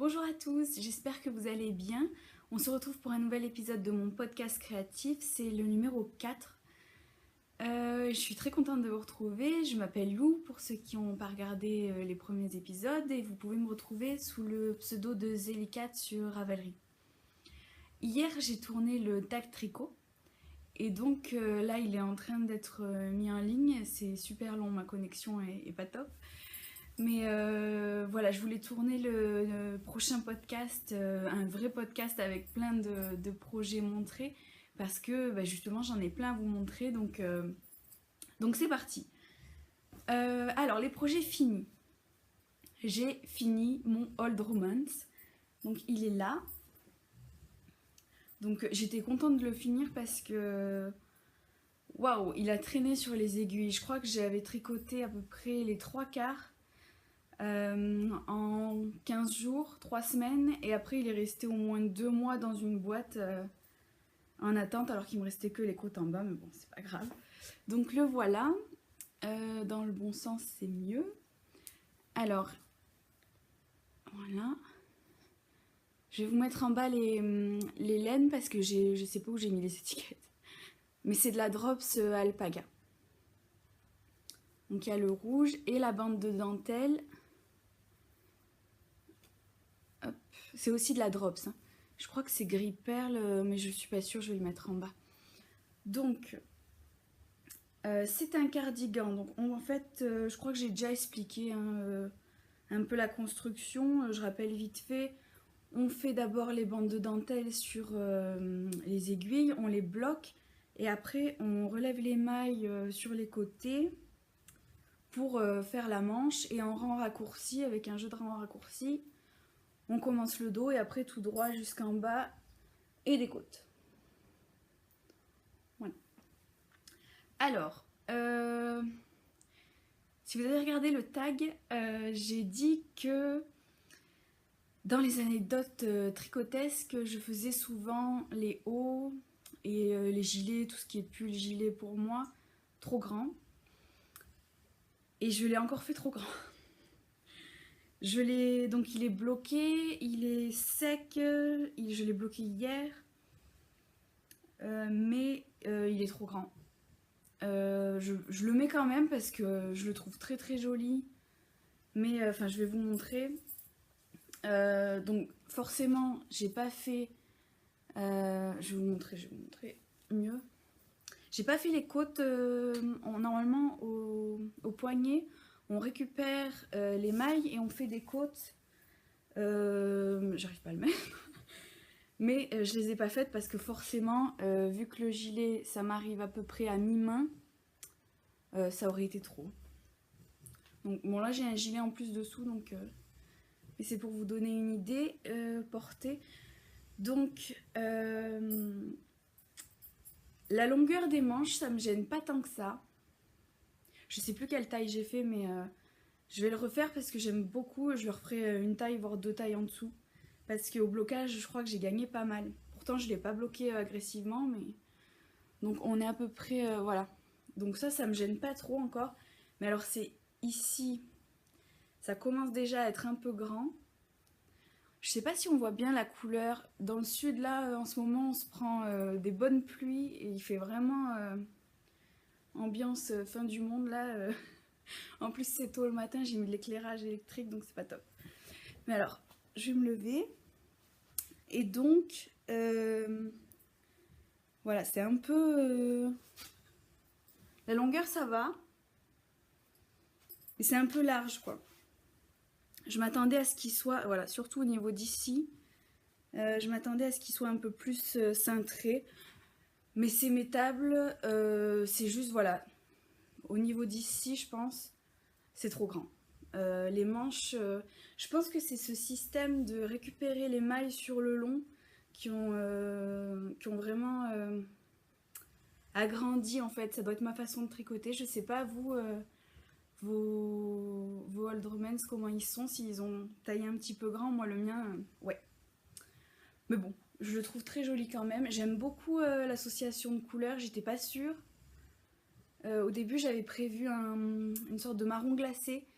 Bonjour à tous, j'espère que vous allez bien. On se retrouve pour un nouvel épisode de mon podcast créatif, c'est le numéro 4. Je suis très contente de vous retrouver, je m'appelle Lou pour ceux qui n'ont pas regardé les premiers épisodes et vous pouvez me retrouver sous le pseudo de Zélicat sur Ravelry. Hier j'ai tourné le tag tricot et donc là il est en train d'être mis en ligne, c'est super long, ma connexion est pas top. Mais voilà, je voulais tourner le prochain podcast, un vrai podcast avec plein de projets montrés, parce que justement j'en ai plein à vous montrer, donc c'est parti. Alors, les projets finis. J'ai fini mon Old Romance, donc il est là. Donc j'étais contente de le finir parce que waouh, il a traîné sur les aiguilles. Je crois que j'avais tricoté à peu près les 3/4. En 15 jours, 3 semaines, et après il est resté au moins 2 mois dans une boîte en attente, alors qu'il me restait que les côtes en bas, mais bon, c'est pas grave. Donc le voilà, dans le bon sens, c'est mieux. Alors, voilà. Je vais vous mettre en bas les laines parce que je sais pas où j'ai mis les étiquettes. Mais c'est de la Drops Alpaga. Donc il y a le rouge et la bande de dentelle. C'est aussi de la Drops. Hein. Je crois que c'est gris perle, mais je suis pas sûre, je vais le mettre en bas. Donc, c'est un cardigan. Donc, en fait, je crois que j'ai déjà expliqué hein, un peu la construction. Je rappelle vite fait. On fait d'abord les bandes de dentelle sur les aiguilles, on les bloque et après on relève les mailles sur les côtés pour faire la manche et en rang raccourci, avec un jeu de rang raccourci. On commence le dos et après tout droit jusqu'en bas et des côtes. Voilà. Alors, si vous avez regardé le tag, j'ai dit que dans les anecdotes tricotesques, je faisais souvent les hauts et les gilets, tout ce qui est pull, gilet pour moi, trop grand. Et je l'ai encore fait trop grand. Donc il est bloqué, il est sec, je l'ai bloqué hier, mais il est trop grand. Je le mets quand même parce que je le trouve très très joli, mais enfin je vais vous montrer. Donc forcément j'ai pas fait, je vais vous montrer mieux. J'ai pas fait les côtes normalement au poignet. On récupère les mailles et on fait des côtes. J'arrive pas à le mettre. Mais je les ai pas faites parce que forcément, vu que le gilet, ça m'arrive à peu près à mi-main, ça aurait été trop. Donc bon là j'ai un gilet en plus dessous, donc mais c'est pour vous donner une idée portée. Donc la longueur des manches, ça me gêne pas tant que ça. Je sais plus quelle taille j'ai fait, mais je vais le refaire parce que j'aime beaucoup. Je le referai une taille, voire 2 tailles en dessous. Parce qu'au blocage, je crois que j'ai gagné pas mal. Pourtant, je ne l'ai pas bloqué agressivement, mais... Donc, on est à peu près... voilà. Donc ça me gêne pas trop encore. Mais alors, c'est ici. Ça commence déjà à être un peu grand. Je sais pas si on voit bien la couleur. Dans le sud, là, en ce moment, on se prend des bonnes pluies. Et il fait vraiment... ambiance fin du monde, là. En plus, c'est tôt le matin, j'ai mis de l'éclairage électrique, donc c'est pas top. Mais alors, je vais me lever. Et donc, voilà, c'est un peu... la longueur, ça va. Mais c'est un peu large, quoi. Je m'attendais à ce qu'il soit... Voilà, surtout au niveau d'ici. Je m'attendais à ce qu'il soit un peu plus cintré. Mais c'est métable. C'est juste, voilà. Au niveau d'ici, je pense, c'est trop grand. Les manches, je pense que c'est ce système de récupérer les mailles sur le long qui ont vraiment agrandi en fait. Ça doit être ma façon de tricoter. Je sais pas vous, vos Old Romance, comment ils sont, s'ils ont taillé un petit peu grand. Moi le mien, ouais. Mais bon, je le trouve très joli quand même. J'aime beaucoup l'association de couleurs, j'étais pas sûre. Au début j'avais prévu une sorte de marron glacé.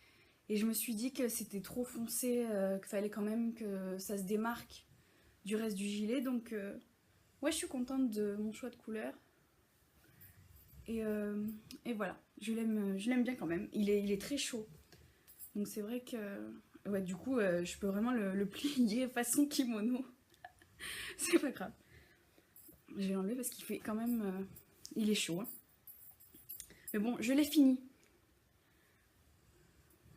Et je me suis dit que c'était trop foncé, qu'il fallait quand même que ça se démarque du reste du gilet. Donc ouais, je suis contente de mon choix de couleur. Et voilà, je l'aime bien quand même. Il est très chaud. Donc c'est vrai que ouais, du coup, je peux vraiment le plier façon kimono. C'est pas grave. Je vais l'enlever parce qu'il fait quand même... il est chaud. Hein. Mais bon, je l'ai fini.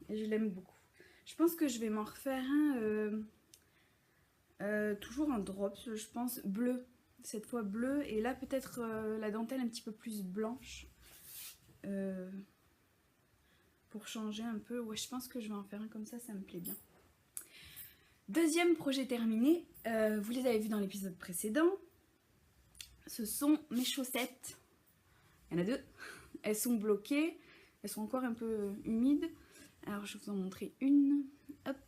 Et je l'aime beaucoup. Je pense que je vais m'en refaire un... toujours un drops, je pense, bleu. Cette fois bleu. Et là, peut-être la dentelle un petit peu plus blanche. Pour changer un peu. Ouais, je pense que je vais en faire un comme ça me plaît bien. Deuxième projet terminé. Vous les avez vus dans l'épisode précédent. Ce sont mes chaussettes. Il y en a 2. Elles sont bloquées. Elles sont encore un peu humides. Alors, je vais vous en montrer une. Hop.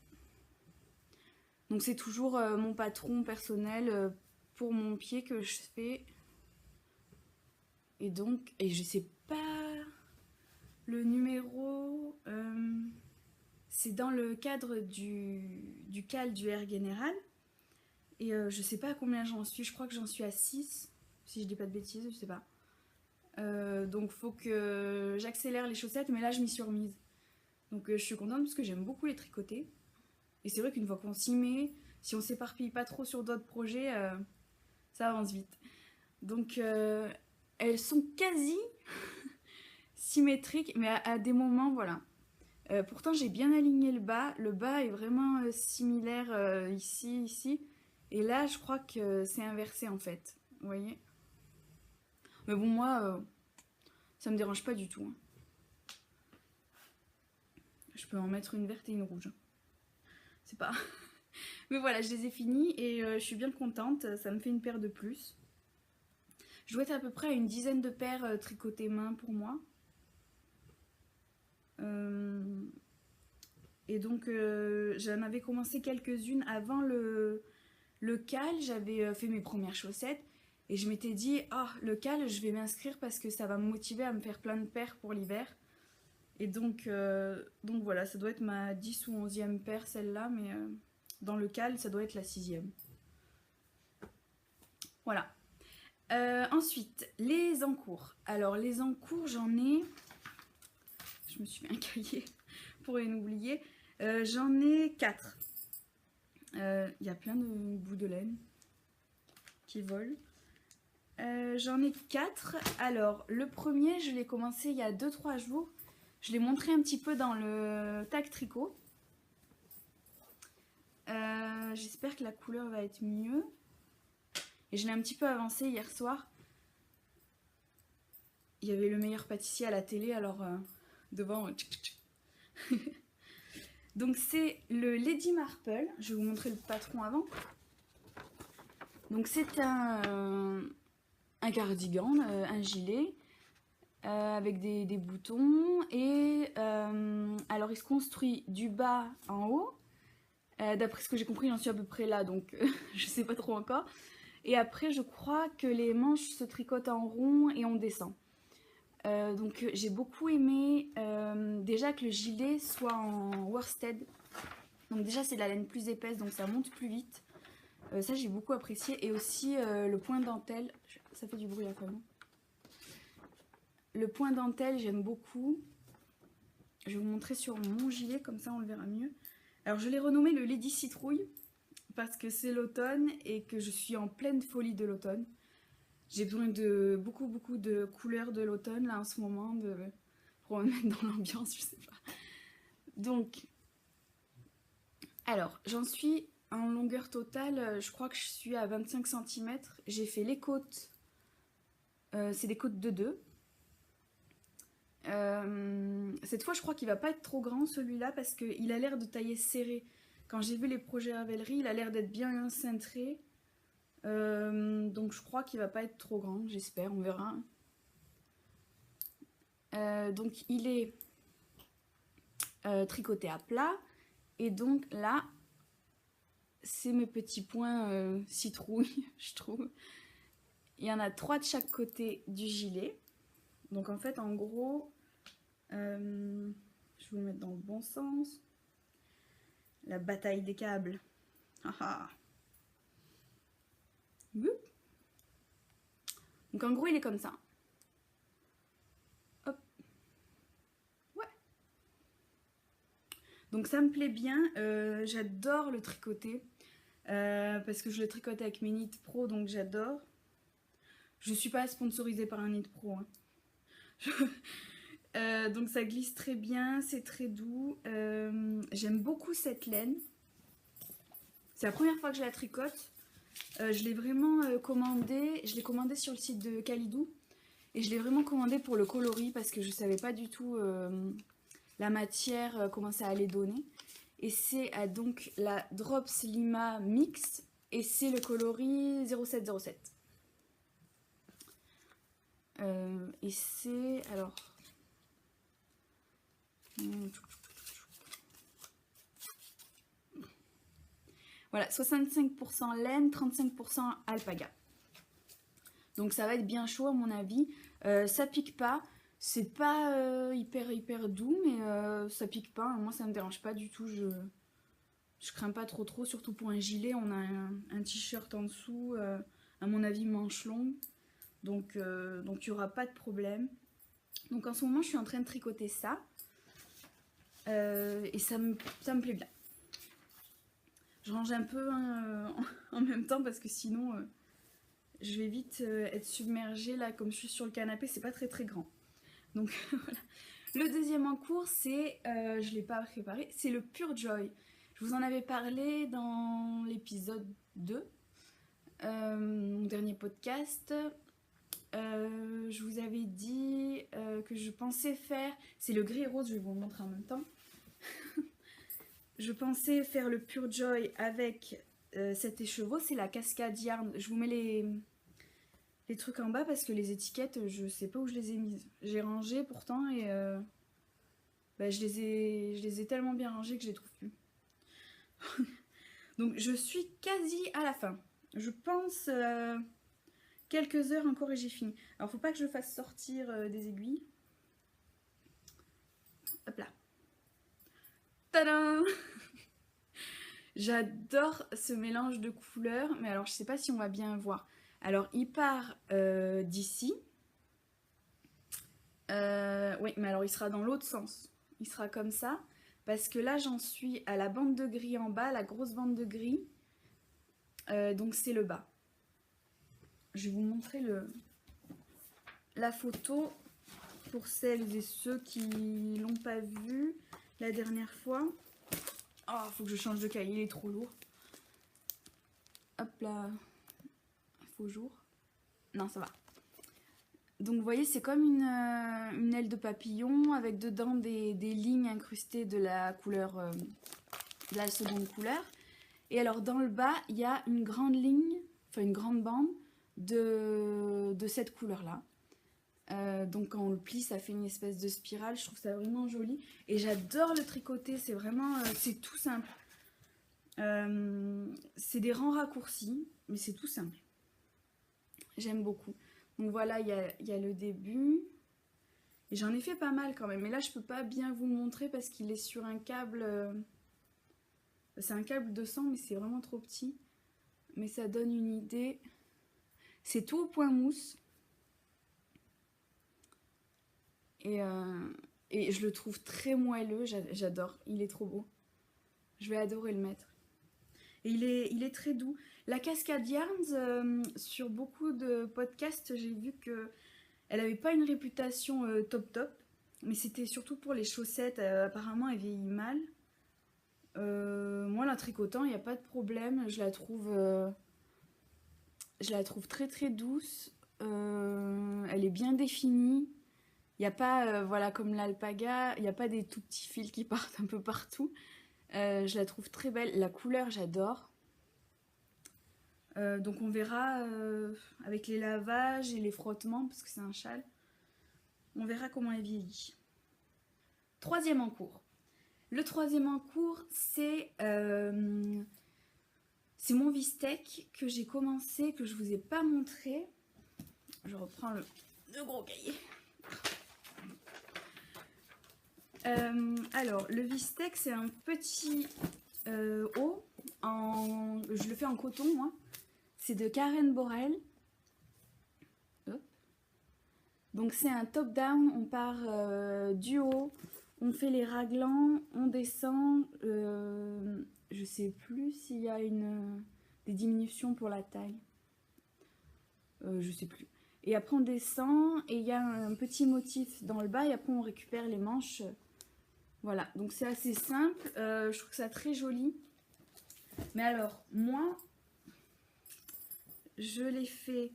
Donc, c'est toujours mon patron personnel pour mon pied que je fais. Et donc, je sais pas le numéro. C'est dans le cadre du CAL du Air Général. Et je sais pas à combien j'en suis. Je crois que j'en suis à 6. Si je dis pas de bêtises, je sais pas. Donc faut que j'accélère les chaussettes, mais là je m'y suis remise. Donc je suis contente parce que j'aime beaucoup les tricoter. Et c'est vrai qu'une fois qu'on s'y met, si on s'éparpille pas trop sur d'autres projets, ça avance vite. Donc elles sont quasi symétriques, mais à des moments, voilà. Pourtant j'ai bien aligné le bas. Le bas est vraiment similaire ici, ici. Et là je crois que c'est inversé en fait. Vous voyez ? Mais bon, moi, ça me dérange pas du tout. Hein. Je peux en mettre une verte et une rouge. C'est pas... Mais voilà, je les ai finis et je suis bien contente. Ça me fait une paire de plus. Je dois être à peu près à une dizaine de paires tricotées main pour moi. Et donc, j'en avais commencé quelques-unes avant le CAL. J'avais fait mes premières chaussettes. Et je m'étais dit, le CAL, je vais m'inscrire parce que ça va me motiver à me faire plein de paires pour l'hiver. Et donc voilà, ça doit être ma 10 ou 11e paire celle-là, mais dans le CAL, ça doit être la 6e. Voilà. Ensuite, les encours. Alors les encours, j'en ai... Je me suis mis un cahier pour rien oublier. J'en ai 4. Il y a plein de bouts de laine qui volent. J'en ai 4. Alors, le premier, je l'ai commencé il y a 2-3 jours. Je l'ai montré un petit peu dans le tag tricot. J'espère que la couleur va être mieux. Et je l'ai un petit peu avancé hier soir. Il y avait le meilleur pâtissier à la télé, alors devant... Donc c'est le Lady Marple. Je vais vous montrer le patron avant. Donc c'est un cardigan, un gilet. Avec des boutons et alors il se construit du bas en haut. D'après ce que j'ai compris, j'en suis à peu près là, donc je sais pas trop encore. Et après, je crois que les manches se tricotent en rond et on descend. Donc j'ai beaucoup aimé déjà que le gilet soit en worsted. Donc déjà c'est de la laine plus épaisse, donc ça monte plus vite. Ça j'ai beaucoup apprécié. Et aussi le point dentelle, ça fait du bruit là quand même. Le point dentelle, j'aime beaucoup. Je vais vous montrer sur mon gilet, comme ça on le verra mieux. Alors je l'ai renommé le Lady Citrouille, parce que c'est l'automne et que je suis en pleine folie de l'automne. J'ai besoin de beaucoup de couleurs de l'automne là en ce moment, pour me mettre dans l'ambiance, je sais pas. Donc, alors j'en suis en longueur totale, je crois que je suis à 25 cm. J'ai fait les côtes, c'est des côtes de 2. Cette fois je crois qu'il va pas être trop grand celui-là parce qu'il a l'air de tailler serré. Quand j'ai vu les projets Ravelry, il a l'air d'être bien cintré. Donc je crois qu'il va pas être trop grand, j'espère, on verra. Donc il est tricoté à plat. Et donc là, c'est mes petits points citrouille, je trouve. Il y en a 3 de chaque côté du gilet. Donc en fait, en gros, je Je vais vous le mettre dans le bon sens. La bataille des câbles. Donc en gros, il est comme ça. Hop. Ouais. Donc ça me plaît bien. J'adore le tricoter. Parce que je le tricote avec mes Knit Pro, donc j'adore. Je suis pas sponsorisée par un Knit Pro. Hein. Donc ça glisse très bien, c'est très doux. J'aime beaucoup cette laine. C'est la première fois que je la tricote. Je l'ai vraiment commandée. Je l'ai commandée sur le site de Kalidou. Et je l'ai vraiment commandée pour le coloris parce que je savais pas du tout la matière, comment ça allait donner. Et c'est donc la Drops Lima Mix. Et c'est le coloris 0707. Et c'est... Alors... Voilà, 65% laine, 35% alpaga. Donc ça va être bien chaud à mon avis. Ça pique pas. C'est pas hyper doux, mais ça pique pas. Moi ça me dérange pas du tout. Je crains pas trop, surtout pour un gilet. On a un t-shirt en dessous, à mon avis manche longue. Donc il n'y aura pas de problème. Donc en ce moment je suis en train de tricoter ça. Et ça me plaît bien. Je range un peu en même temps parce que sinon je vais vite être submergée là comme je suis sur le canapé, c'est pas très grand. Donc voilà. Le deuxième en cours c'est, je l'ai pas préparé, c'est le Pure Joy. Je vous en avais parlé dans l'épisode 2, mon dernier podcast. Je vous avais dit que je pensais faire, c'est le gris et rose, je vais vous le montrer en même temps. Je pensais faire le Pure Joy avec cet écheveau, c'est la Cascade Yarn. Je vous mets les trucs en bas parce que les étiquettes, je sais pas où je les ai mises. J'ai rangé pourtant et je les ai tellement bien rangées que je les trouve plus. Donc je suis quasi à la fin. Je pense quelques heures encore et j'ai fini. Alors faut pas que je fasse sortir des aiguilles. Hop là. Tadam! J'adore ce mélange de couleurs, mais alors je sais pas si on va bien voir. Alors il part d'ici. Oui, mais alors il sera dans l'autre sens. Il sera comme ça, parce que là j'en suis à la bande de gris en bas, la grosse bande de gris. Donc c'est le bas. Je vais vous montrer la photo pour celles et ceux qui l'ont pas vue la dernière fois. Oh, faut que je change de cahier, il est trop lourd. Hop là. Faux jour. Non, ça va. Donc vous voyez, c'est comme une aile de papillon avec dedans des lignes incrustées de la couleur, de la seconde couleur. Et alors dans le bas, il y a une grande ligne, enfin une grande bande de cette couleur-là. Donc quand on le plie, ça fait une espèce de spirale. Je trouve ça vraiment joli. Et j'adore le tricoter, c'est vraiment, c'est tout simple. C'est des rangs raccourcis, mais c'est tout simple. J'aime beaucoup. Donc voilà, il y a le début. Et j'en ai fait pas mal quand même. Mais là, je peux pas bien vous le montrer parce qu'il est sur un câble. C'est un câble 200, mais c'est vraiment trop petit. Mais ça donne une idée. C'est tout au point mousse. Et je le trouve très moelleux. J'adore. Il est trop beau. Je vais adorer le mettre. Et il est très doux. La Cascade Yarns, sur beaucoup de podcasts, j'ai vu que elle n'avait pas une réputation top. Mais c'était surtout pour les chaussettes. Apparemment, elle vieillit mal. Moi, la tricotant, il n'y a pas de problème. Je la trouve très douce. Elle est bien définie. Il n'y a pas, voilà, comme l'alpaga, il n'y a pas des tout petits fils qui partent un peu partout. Je la trouve très belle. La couleur, j'adore. Donc on verra avec les lavages et les frottements, parce que c'est un châle. On verra comment elle vieillit. Troisième en cours. Le troisième en cours, c'est mon Vistec que j'ai commencé, que je vous ai pas montré. Je reprends le gros cahier. Alors, le Vistec, c'est un petit haut. Je le fais en coton, moi. C'est de Karen Borel. Hop. Donc, c'est un top-down. On part du haut. On fait les raglans. On descend. Je sais plus s'il y a des diminutions pour la taille. Je sais plus. Et après, on descend. Et il y a un petit motif dans le bas. Et après, on récupère les manches. Voilà, donc c'est assez simple, je trouve ça très joli. Mais alors, moi, je l'ai fait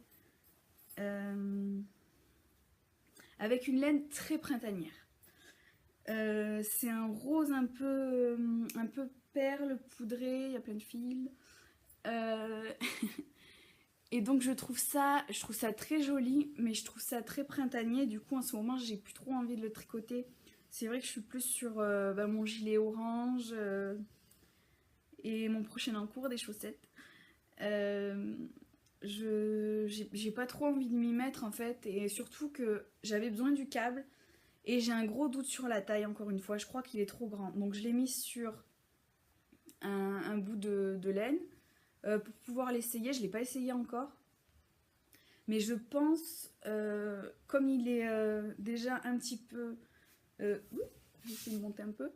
avec une laine très printanière. C'est un rose un peu perle poudré, il y a plein de fils. Et donc je trouve ça très joli, mais je trouve ça très printanier. Du coup, en ce moment, j'ai plus trop envie de le tricoter. C'est vrai que je suis plus sur mon gilet orange et mon prochain en cours des chaussettes. J'ai pas trop envie de m'y mettre en fait, et surtout que j'avais besoin du câble et j'ai un gros doute sur la taille encore une fois. Je crois qu'il est trop grand, donc je l'ai mis sur un bout de laine pour pouvoir l'essayer. Je l'ai pas essayé encore, mais je pense comme il est déjà un petit peu j'essaie de monter un peu.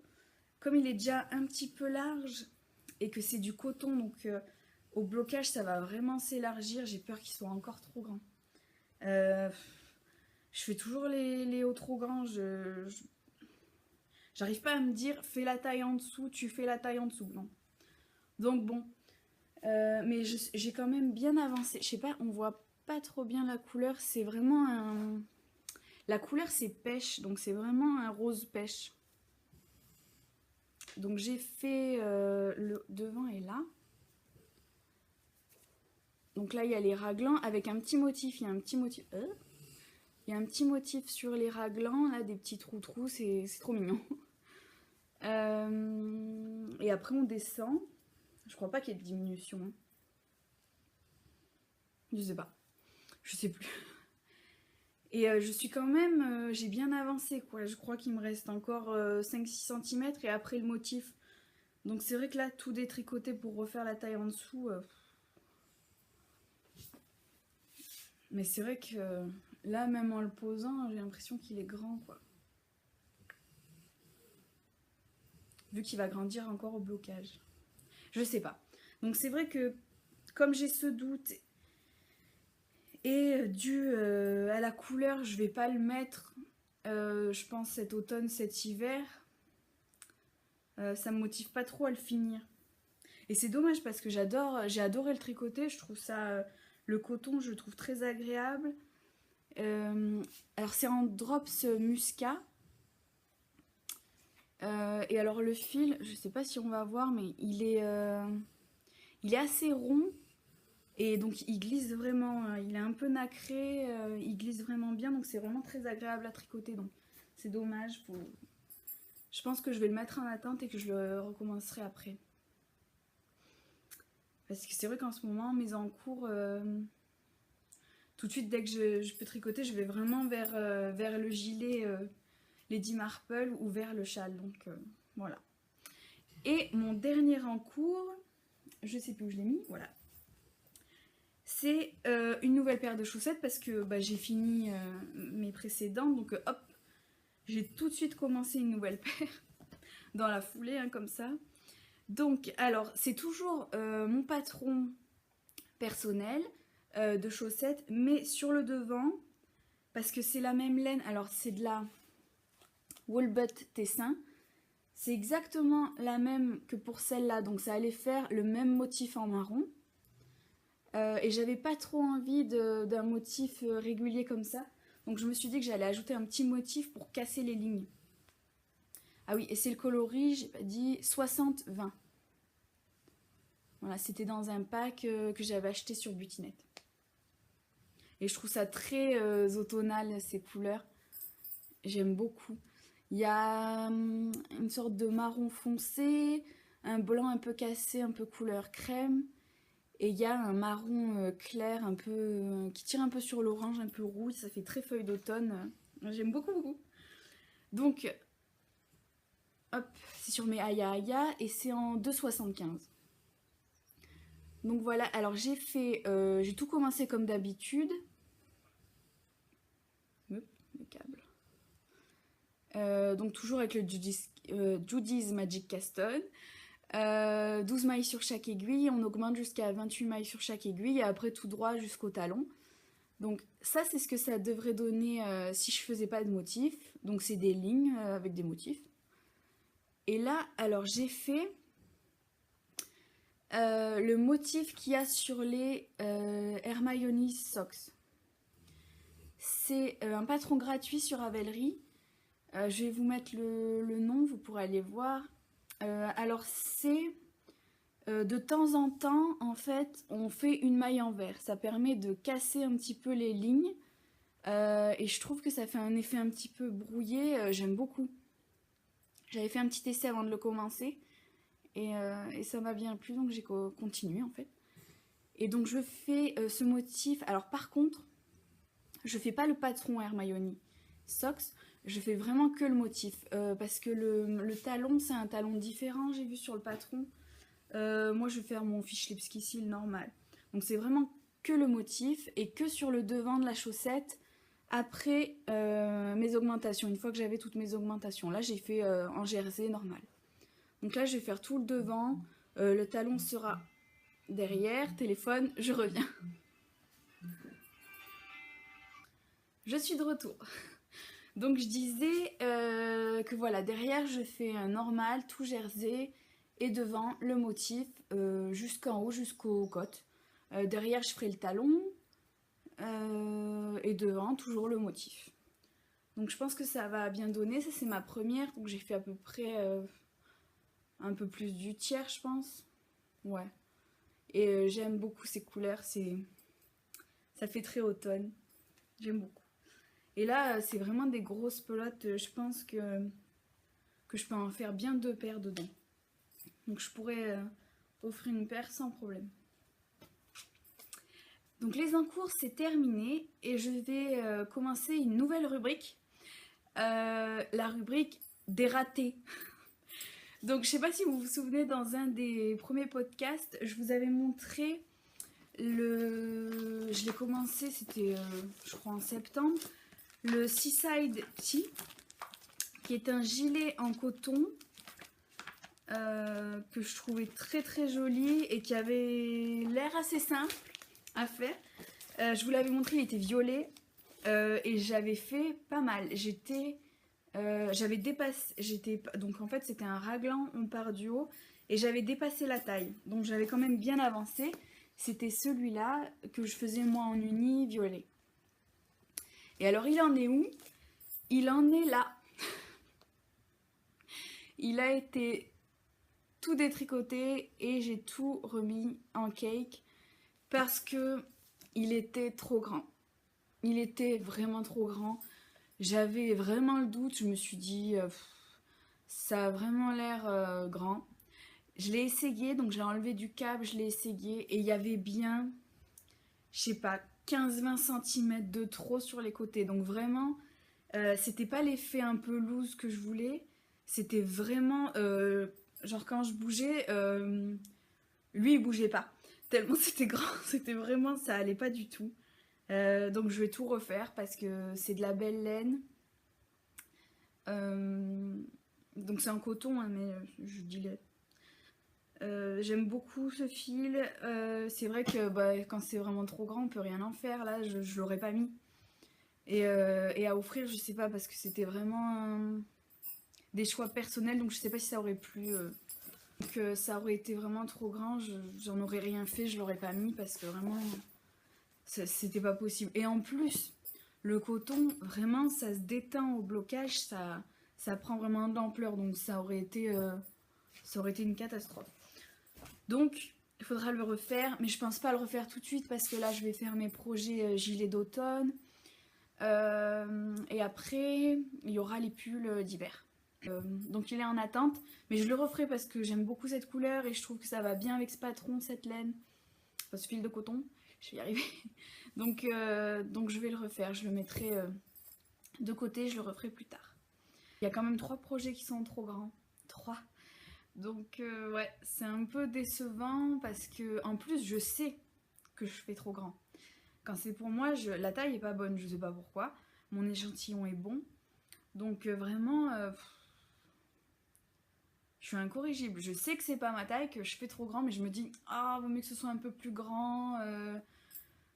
Comme il est déjà un petit peu large et que c'est du coton, donc au blocage ça va vraiment s'élargir. J'ai peur qu'il soit encore trop grand. Je fais toujours les hauts trop grands. J'arrive pas à me dire fais la taille en dessous, tu fais la taille en dessous. Non. Donc bon. Mais j'ai quand même bien avancé. Je sais pas, on voit pas trop bien la couleur. C'est vraiment un. La couleur c'est pêche, donc c'est vraiment un rose pêche. Donc j'ai fait le devant et là. Donc là il y a les raglans avec un petit motif. Il y a un petit motif. Il y a un petit motif sur les raglans, là des petits trous, c'est trop mignon. Et après on descend. Je crois pas qu'il y ait de diminution. Hein. Je sais pas. Je sais plus. Et je suis quand même, j'ai bien avancé quoi. Je crois qu'il me reste encore 5-6 cm et après le motif. Donc c'est vrai que là, tout détricoter pour refaire la taille en dessous. Mais c'est vrai que là, même en le posant, j'ai l'impression qu'il est grand quoi. Vu qu'il va grandir encore au blocage. Je sais pas. Donc c'est vrai que comme j'ai ce doute et dû à la couleur, je vais pas le mettre, je pense cet automne, cet hiver. Ça me motive pas trop à le finir. Et c'est dommage parce que j'ai adoré le tricoter. Je trouve ça, le coton, je le trouve très agréable. Alors c'est en drops muscat. Et alors le fil, je sais pas si on va voir, mais il est assez rond. Et donc il glisse vraiment, il est un peu nacré, il glisse vraiment bien, donc c'est vraiment très agréable à tricoter. Donc c'est dommage, je pense que je vais le mettre en attente et que je le recommencerai après. Parce que c'est vrai qu'en ce moment, mes encours, tout de suite dès que je peux tricoter, je vais vraiment vers le gilet Lady Marple ou vers le châle. Donc voilà. Et mon dernier encours, je sais plus où je l'ai mis, voilà. C'est une nouvelle paire de chaussettes parce que j'ai fini mes précédents. Donc hop, j'ai tout de suite commencé une nouvelle paire dans la foulée, hein, comme ça. Donc, alors, c'est toujours mon patron personnel de chaussettes, mais sur le devant, parce que c'est la même laine. Alors, c'est de la Woolbutt Tessin. C'est exactement la même que pour celle-là, donc ça allait faire le même motif en marron. Et j'avais pas trop envie d'un motif régulier comme ça. Donc je me suis dit que j'allais ajouter un petit motif pour casser les lignes. Ah oui, et c'est le coloris, j'ai pas dit, 60-20. Voilà, c'était dans un pack que j'avais acheté sur Butinette. Et je trouve ça très automnal, ces couleurs. J'aime beaucoup. Il y a une sorte de marron foncé, un blanc un peu cassé, un peu couleur crème. Et il y a un marron clair, un peu qui tire un peu sur l'orange, un peu rouge. Ça fait très feuille d'automne. J'aime beaucoup, beaucoup. Donc, hop, c'est sur mes Aya Aya et c'est en 2,75. Donc voilà, alors j'ai tout commencé comme d'habitude. Hop, le câble. Donc toujours avec le Judy's Magic Cast On. 12 mailles sur chaque aiguille, on augmente jusqu'à 28 mailles sur chaque aiguille et après tout droit jusqu'au talon. Donc ça c'est ce que ça devrait donner si je faisais pas de motif. Donc c'est des lignes avec des motifs. Et là alors j'ai fait le motif qu'il y a sur les Hermione Socks. C'est un patron gratuit sur Ravelry. Je vais vous mettre le nom, vous pourrez aller voir. Alors c'est de temps en temps, en fait, on fait une maille envers. Ça permet de casser un petit peu les lignes. Et je trouve que ça fait un effet un petit peu brouillé. J'aime beaucoup. J'avais fait un petit essai avant de le commencer. Et ça m'a bien plu, donc j'ai continué en fait. Et donc je fais ce motif. Alors par contre, je fais pas le patron Hermione Socks. Je fais vraiment que le motif. Parce que le talon, c'est un talon différent, j'ai vu sur le patron. Moi, je vais faire mon fiche Lipski Seal normal. Donc c'est vraiment que le motif et que sur le devant de la chaussette après mes augmentations. Une fois que j'avais toutes mes augmentations. Là, j'ai fait en jersey normal. Donc là, je vais faire tout le devant. Le talon sera derrière. Téléphone, je reviens. Je suis de retour. Donc je disais que voilà, derrière, je fais un normal, tout jersey. Et devant, le motif jusqu'en haut, jusqu'aux côtes. Derrière, je ferai le talon. Et devant, toujours le motif. Donc je pense que ça va bien donner. Ça, c'est ma première. Donc j'ai fait à peu près... un peu plus du tiers, je pense. Ouais. Et j'aime beaucoup ces couleurs. Ça fait très automne. J'aime beaucoup. Et là, c'est vraiment des grosses pelotes. Je pense que je peux en faire bien 2 paires dedans. Donc je pourrais offrir une paire sans problème. Donc les encours, c'est terminé. Et je vais commencer une nouvelle rubrique. La rubrique des ratés. Donc je sais pas si vous vous souvenez, dans un des premiers podcasts, je vous avais montré je l'ai commencé, c'était je crois en septembre, le Seaside Tee, qui est un gilet en coton que je trouvais très très joli et qui avait l'air assez simple à faire. Je vous l'avais montré, il était violet et j'avais fait pas mal. J'avais dépassé, donc en fait c'était un raglan, on part du haut et j'avais dépassé la taille, donc j'avais quand même bien avancé. C'était celui-là que je faisais moi en uni violet. Et alors il en est où? Il en est là. Il a été tout détricoté et j'ai tout remis en cake parce que il était trop grand. Il était vraiment trop grand. J'avais vraiment le doute, je me suis dit, ça a vraiment l'air grand. Je l'ai essayé, donc j'ai enlevé du câble, je l'ai essayé, et il y avait bien, je sais pas, 15-20 cm de trop sur les côtés. Donc vraiment, c'était pas l'effet un peu loose que je voulais, c'était vraiment, genre quand je bougeais, lui il bougeait pas. Tellement c'était grand, c'était vraiment, ça allait pas du tout. Donc je vais tout refaire parce que c'est de la belle laine. Donc c'est en coton, hein, mais je dis j'aime beaucoup ce fil. C'est vrai que quand c'est vraiment trop grand, on peut rien en faire. Là, je l'aurais pas mis. Et à offrir, je sais pas, parce que c'était vraiment des choix personnels, donc je sais pas si ça aurait plu. Donc ça aurait été vraiment trop grand, j'en aurais rien fait, je l'aurais pas mis parce que vraiment c'était pas possible. Et en plus, le coton, vraiment, ça se déteint au blocage, ça prend vraiment de l'ampleur, donc ça aurait été une catastrophe. Donc, il faudra le refaire, mais je pense pas le refaire tout de suite parce que là, je vais faire mes projets gilets d'automne. Et après, il y aura les pulls d'hiver. Donc il est en attente, mais je le referai parce que j'aime beaucoup cette couleur et je trouve que ça va bien avec ce patron, cette laine, enfin, ce fil de coton. Je vais y arriver. Donc je vais le refaire, je le mettrai de côté, je le referai plus tard. Il y a quand même 3 projets qui sont trop grands. 3. Donc ouais, c'est un peu décevant parce que en plus je sais que je fais trop grand. Quand c'est pour moi, la taille est pas bonne, je sais pas pourquoi. Mon échantillon est bon. Donc vraiment, je suis incorrigible. Je sais que c'est pas ma taille, que je fais trop grand, mais je me dis, ah, vaut mieux que ce soit un peu plus grand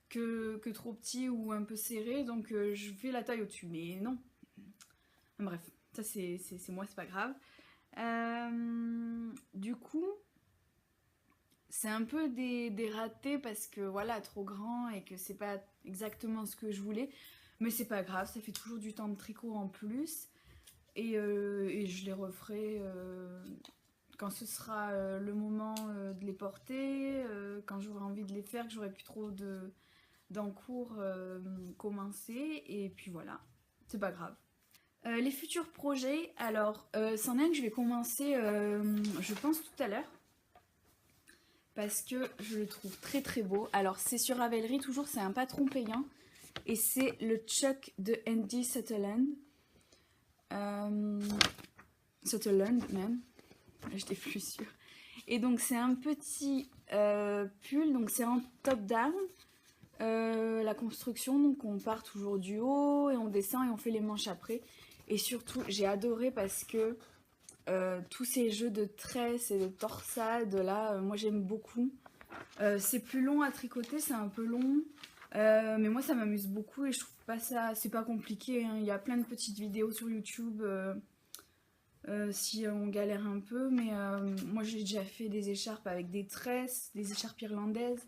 que trop petit ou un peu serré. Donc je fais la taille au-dessus. Mais non. Bref, ça c'est moi, c'est pas grave. Du coup, c'est un peu des ratés parce que voilà, trop grand et que c'est pas exactement ce que je voulais. Mais c'est pas grave, ça fait toujours du temps de tricot en plus. Et je les referai quand ce sera le moment de les porter, quand j'aurai envie de les faire, que j'aurai plus trop d'encours commencer. Et puis voilà, c'est pas grave. Les futurs projets, alors c'en est un que je vais commencer, je pense tout à l'heure. Parce que je le trouve très très beau. Alors c'est sur Ravelry, toujours c'est un patron payant. Et c'est le Chuck de Andy Sutherland. Sutherland même, j'étais plus sûre. Et donc c'est un petit pull, donc c'est en top down. La construction, donc on part toujours du haut et on descend et on fait les manches après. Et surtout j'ai adoré parce que tous ces jeux de tresses et de torsades là, moi j'aime beaucoup. C'est plus long à tricoter, c'est un peu long. Mais moi ça m'amuse beaucoup et je trouve pas ça, c'est pas compliqué, hein. Il y a plein de petites vidéos sur YouTube si on galère un peu, mais moi j'ai déjà fait des écharpes avec des tresses, des écharpes irlandaises.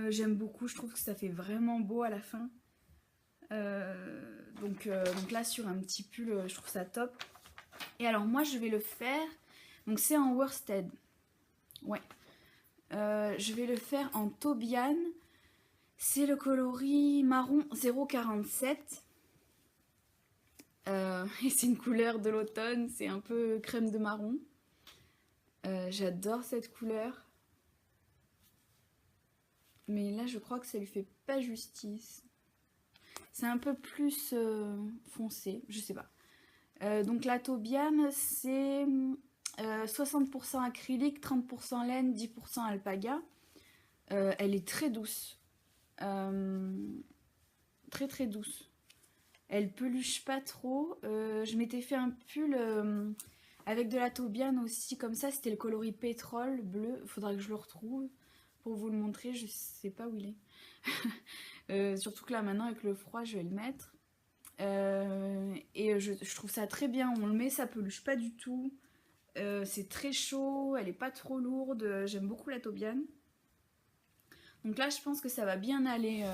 J'aime beaucoup, je trouve que ça fait vraiment beau à la fin. Donc là sur un petit pull, je trouve ça top. Et alors moi je vais le faire, donc c'est en worsted. Ouais. Je vais le faire en Tobian. C'est le coloris marron 047. Et c'est une couleur de l'automne, c'est un peu crème de marron. J'adore cette couleur. Mais là, je crois que ça lui fait pas justice. C'est un peu plus foncé, je sais pas. Donc la Tobian, c'est 60% acrylique, 30% laine, 10% alpaga. Elle est très douce. Très très douce. Elle peluche pas trop. Je m'étais fait un pull avec de la Tobian aussi, comme ça. C'était le coloris pétrole bleu. Il faudra que je le retrouve pour vous le montrer. Je sais pas où il est. Surtout que là maintenant avec le froid, je vais le mettre. Et je trouve ça très bien. On le met, ça peluche pas du tout. C'est très chaud. Elle est pas trop lourde. J'aime beaucoup la Tobian. Donc là, je pense que ça va bien aller.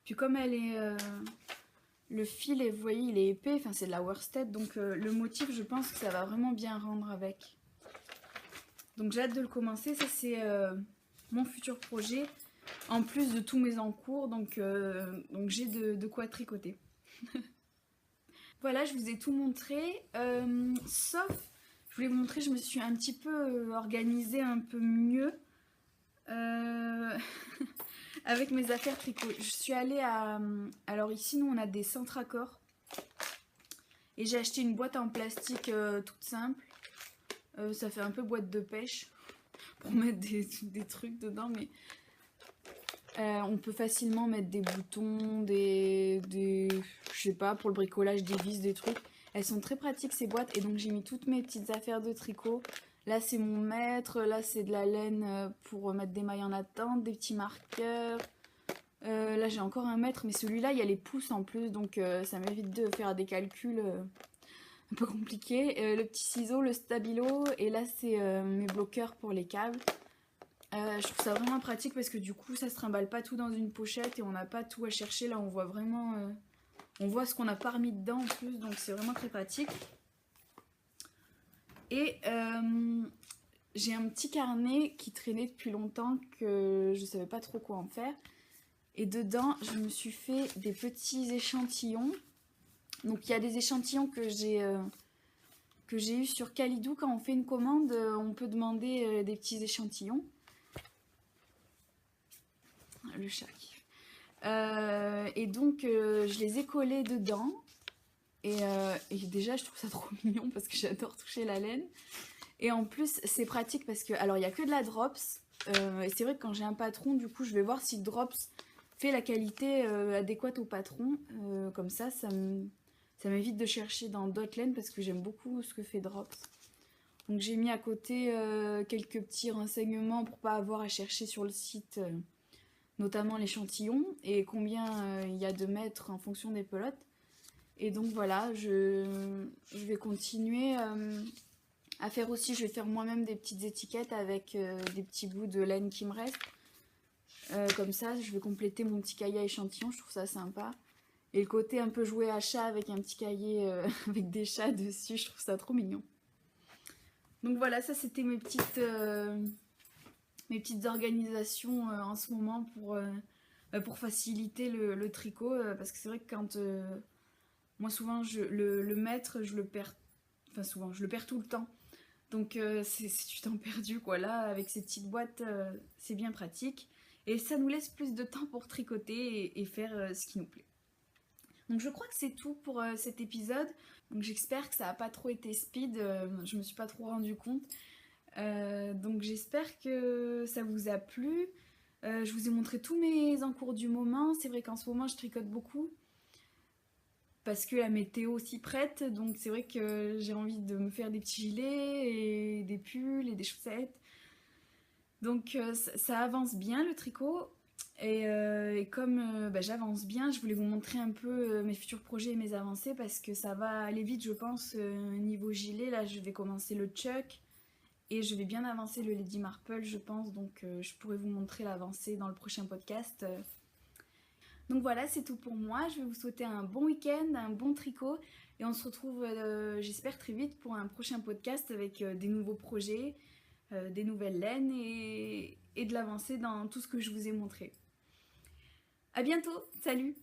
Puis comme elle est... le fil, vous voyez, il est épais. Enfin, c'est de la worsted. Donc le motif, je pense que ça va vraiment bien rendre avec. Donc j'ai hâte de le commencer. Ça, c'est mon futur projet. En plus de tous mes encours. Donc j'ai de quoi tricoter. Voilà, je vous ai tout montré. Sauf, je voulais vous montrer, je me suis un petit peu organisée un peu mieux. Avec mes affaires tricot. Je suis allée à... Alors ici, nous, on a des centres accords. Et j'ai acheté une boîte en plastique toute simple. Ça fait un peu boîte de pêche. Pour mettre des trucs dedans. Mais on peut facilement mettre des boutons, je sais pas, pour le bricolage, des vis, des trucs. Elles sont très pratiques, ces boîtes. Et donc, j'ai mis toutes mes petites affaires de tricot. Là, c'est mon mètre. Là, c'est de la laine pour mettre des mailles en attente, des petits marqueurs. Là, j'ai encore un mètre, mais celui-là, il y a les pouces en plus. Donc, ça m'évite de faire des calculs un peu compliqués. Le petit ciseau, le stabilo. Et là, c'est mes bloqueurs pour les câbles. Je trouve ça vraiment pratique parce que du coup, ça se trimballe pas tout dans une pochette. Et on n'a pas tout à chercher. Là, on voit vraiment... on voit ce qu'on n'a pas remis dedans en plus. Donc, c'est vraiment très pratique. Et j'ai un petit carnet qui traînait depuis longtemps que je savais pas trop quoi en faire. Et dedans, je me suis fait des petits échantillons. Donc il y a des échantillons que j'ai eu sur Kalidou. Quand on fait une commande, on peut demander des petits échantillons. Le chat. Et donc je les ai collés dedans. Et déjà, je trouve ça trop mignon parce que j'adore toucher la laine. Et en plus, c'est pratique parce que, alors il n'y a que de la Drops. Et c'est vrai que quand j'ai un patron, du coup, je vais voir si Drops fait la qualité adéquate au patron. Comme ça m'évite de chercher dans d'autres laines parce que j'aime beaucoup ce que fait Drops. Donc j'ai mis à côté quelques petits renseignements pour pas avoir à chercher sur le site, notamment l'échantillon et combien il y a de mètres en fonction des pelotes. Et donc voilà, je vais continuer à faire aussi, je vais faire moi-même des petites étiquettes avec des petits bouts de laine qui me restent. Comme ça, je vais compléter mon petit cahier à échantillon, je trouve ça sympa. Et le côté un peu jouet à chat avec un petit cahier avec des chats dessus, je trouve ça trop mignon. Donc voilà, ça c'était mes petites organisations en ce moment pour faciliter le tricot. Parce que c'est vrai que quand... moi souvent, le mettre, je le perds... Enfin souvent, je le perds tout le temps. Donc c'est du temps perdu quoi. Là, avec ces petites boîtes, c'est bien pratique. Et ça nous laisse plus de temps pour tricoter et faire ce qui nous plaît. Donc je crois que c'est tout pour cet épisode. Donc j'espère que ça n'a pas trop été speed, je me suis pas trop rendu compte. Donc j'espère que ça vous a plu. Je vous ai montré tous mes encours du moment. C'est vrai qu'en ce moment je tricote beaucoup. Parce que la météo s'y prête. Donc c'est vrai que j'ai envie de me faire des petits gilets et des pulls et des chaussettes. Donc ça avance bien le tricot. Et comme j'avance bien, je voulais vous montrer un peu mes futurs projets et mes avancées parce que ça va aller vite, je pense, niveau gilet. Là, je vais commencer le Chuck et je vais bien avancer le Lady Marple, je pense. Donc, je pourrai vous montrer l'avancée dans le prochain podcast. Donc voilà, c'est tout pour moi. Je vais vous souhaiter un bon week-end, un bon tricot. Et on se retrouve, j'espère, très vite pour un prochain podcast avec des nouveaux projets, des nouvelles laines et de l'avancée dans tout ce que je vous ai montré. À bientôt, salut!